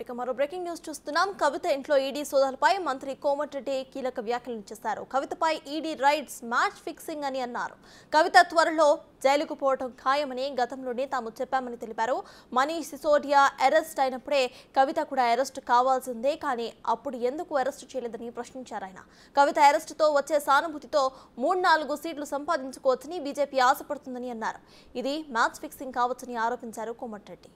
Right మరో breaking news చూస్తున్నాం. కవిత ఇంట్లో ఈడీ సోదాలపై మంత్రి కోమటిరెడ్డి కీలక వ్యాఖ్యలు చేశారు. కవితపై ఈడీ రైడ్స్ మ్యాచ్ ఫిక్సింగ్ అని అన్నారు. కవిత త్వరలో జైలుకు పోవడం ఖాయమని గతంలోనే తాము చెప్పామని తెలిపారు. మనీష్ సిసోడియా అరెస్ట్ అయినప్పుడే కవిత కూడా అరెస్ట్ కావాల్సిందే, కానీ అప్పుడు ఎందుకు అరెస్ట్ చేయలేదని ప్రశ్నించారు ఆయన. కవిత అరెస్టుతో వచ్చే సానుభూతితో 3-4 సీట్లు సంపాదించుకోవచ్చని బీజేపీ ఆశపడుతుందని అన్నారు. ఇది మ్యాచ్ ఫిక్సింగ్ కావచ్చని ఆరోపించారు కోమటిరెడ్డి.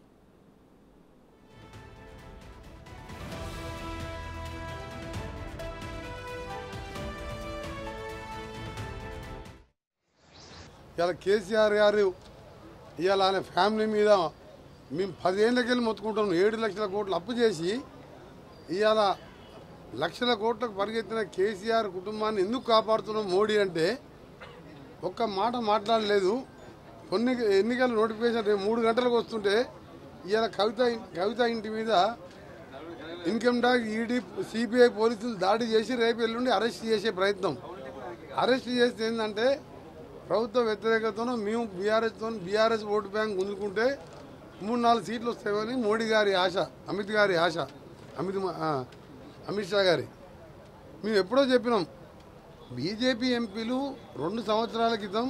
ఇలా కేసీఆర్ గారు ఇవాళ ఆయన ఫ్యామిలీ మీద మేము 10 ఏళ్ళకెళ్ళి మొత్తుకుంటాం. 7 లక్షల కోట్లు అప్పు చేసి ఇవాళ లక్షల కోట్లకు పరిగెత్తిన కేసీఆర్ కుటుంబాన్ని ఎందుకు కాపాడుతున్నాం మోడీ అంటే ఒక్క మాట మాట్లాడలేదు. కొన్ని ఎన్నికల నోటిఫికేషన్ రేపు 3 గంటలకు వస్తుంటే ఇవాళ కవిత ఇంటి మీద ఇన్కమ్ ట్యాక్స్, ఈడీ, సిబిఐ పోలీసులు దాడి చేసి రేపు ఎల్లుండి అరెస్ట్ చేసే ప్రయత్నం. అరెస్ట్ చేస్తే ఏంటంటే ప్రభుత్వ వ్యతిరేకతను మేము బీఆర్ఎస్ ఓటు బ్యాంక్ గుంజుకుంటే 3-4 సీట్లు వస్తాయని మోడీ గారి ఆశ, అమిత్ షా గారి. మేము ఎప్పుడో చెప్పినాం. బీజేపీ ఎంపీలు 2 సంవత్సరాల క్రితం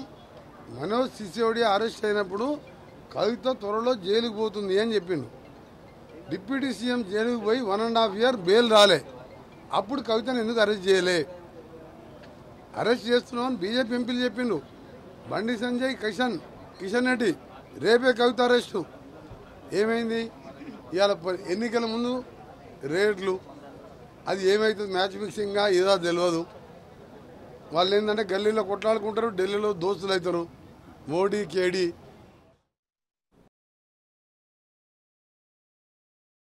మనోజ్ సిసోడియా అరెస్ట్ అయినప్పుడు కవిత త్వరలో జైలుకు పోతుంది అని చెప్పిండు. డిప్యూటీ సీఎం జైలుకు పోయి 1.5 ఇయర్ బెయిల్ రాలే. అప్పుడు కవితను ఎందుకు అరెస్ట్ చేయలే? అరెస్ట్ చేస్తున్నామని బీజేపీ ఎంపీలు చెప్పిండు. బండి సంజయ్, కిషన్ రెడ్డి రేపే కవిత అరెస్టు. ఏమైంది? ఇవాళ ఎన్నికల ముందు రేట్లు అది ఏమవుతుంది, మ్యాచ్ ఫిక్సింగ్గా ఏదో తెలియదు. వాళ్ళు ఏంటంటే గల్లీలో కొట్లాడుకుంటారు, ఢిల్లీలో దోస్తులు అవుతారు. మోడీ, కేడీ